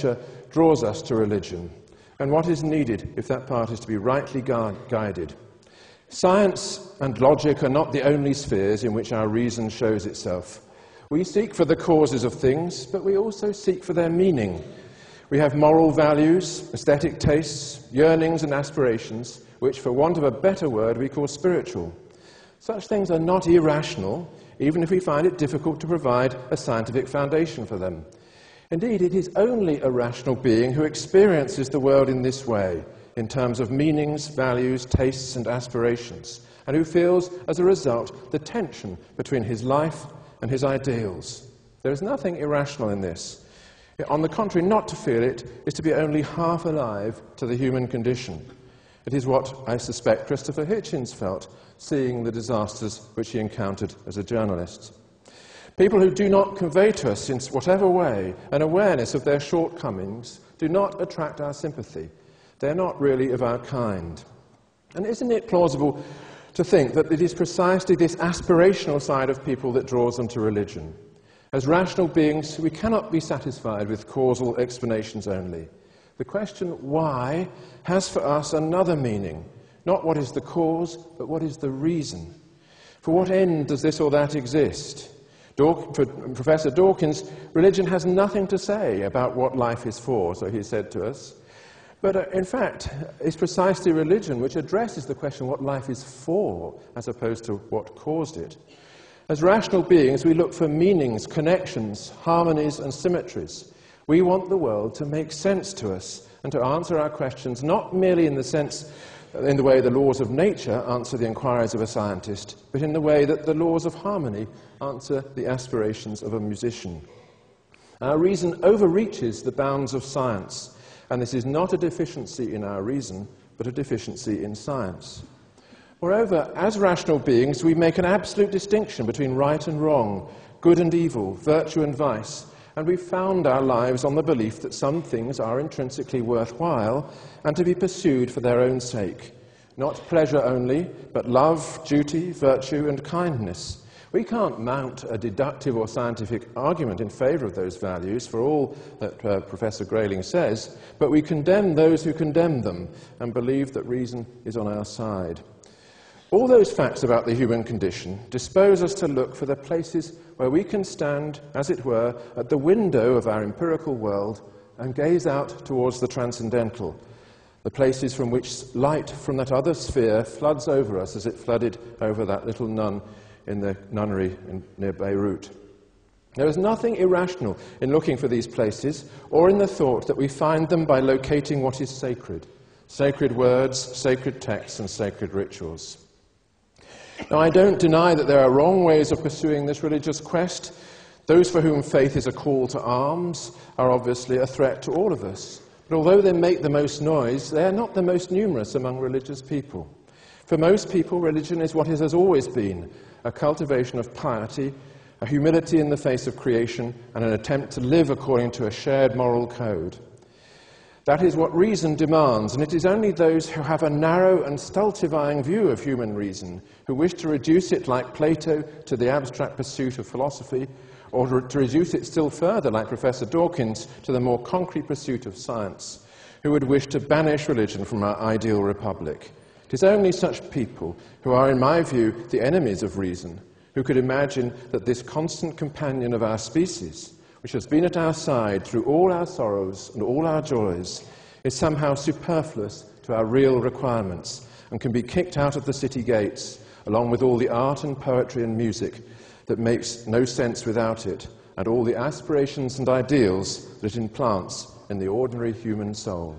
nature draws us to religion, and what is needed if that path is to be rightly guided. Science and logic are not the only spheres in which our reason shows itself. We seek for the causes of things, but we also seek for their meaning. We have moral values, aesthetic tastes, yearnings and aspirations, which, for want of a better word, we call spiritual. Such things are not irrational, even if we find it difficult to provide a scientific foundation for them. Indeed, it is only a rational being who experiences the world in this way, in terms of meanings, values, tastes and aspirations, and who feels, as a result, the tension between his life and his ideals. There is nothing irrational in this. On the contrary, not to feel it is to be only half alive to the human condition. It is what I suspect Christopher Hitchens felt, seeing the disasters which he encountered as a journalist. People who do not convey to us, in whatever way, an awareness of their shortcomings do not attract our sympathy. They're not really of our kind. And isn't it plausible to think that it is precisely this aspirational side of people that draws them to religion? As rational beings, we cannot be satisfied with causal explanations only. The question why has for us another meaning. Not what is the cause, but what is the reason. For what end does this or that exist? For Professor Dawkins, religion has nothing to say about what life is for, so he said to us. But in fact, it's precisely religion which addresses the question what life is for, as opposed to what caused it. As rational beings, we look for meanings, connections, harmonies and symmetries. We want the world to make sense to us and to answer our questions not merely in the way the laws of nature answer the inquiries of a scientist, but in the way that the laws of harmony answer the aspirations of a musician. Our reason overreaches the bounds of science, and this is not a deficiency in our reason, but a deficiency in science. Moreover, as rational beings, we make an absolute distinction between right and wrong, good and evil, virtue and vice, and we found our lives on the belief that some things are intrinsically worthwhile and to be pursued for their own sake. Not pleasure only, but love, duty, virtue, and kindness. We can't mount a deductive or scientific argument in favour of those values, for all that Professor Grayling says, but we condemn those who condemn them and believe that reason is on our side. All those facts about the human condition dispose us to look for the places where we can stand, as it were, at the window of our empirical world and gaze out towards the transcendental, the places from which light from that other sphere floods over us as it flooded over that little nun in the nunnery near Beirut. There is nothing irrational in looking for these places or in the thought that we find them by locating what is sacred, sacred words, sacred texts, and sacred rituals. Now, I don't deny that there are wrong ways of pursuing this religious quest. Those for whom faith is a call to arms are obviously a threat to all of us. But although they make the most noise, they are not the most numerous among religious people. For most people, religion is what it has always been, a cultivation of piety, a humility in the face of creation, and an attempt to live according to a shared moral code. That is what reason demands, and it is only those who have a narrow and stultifying view of human reason, who wish to reduce it like Plato to the abstract pursuit of philosophy, or to reduce it still further like Professor Dawkins to the more concrete pursuit of science, who would wish to banish religion from our ideal republic. It is only such people who are, in my view, the enemies of reason, who could imagine that this constant companion of our species, which has been at our side through all our sorrows and all our joys, is somehow superfluous to our real requirements and can be kicked out of the city gates, along with all the art and poetry and music that makes no sense without it, and all the aspirations and ideals that it implants in the ordinary human soul.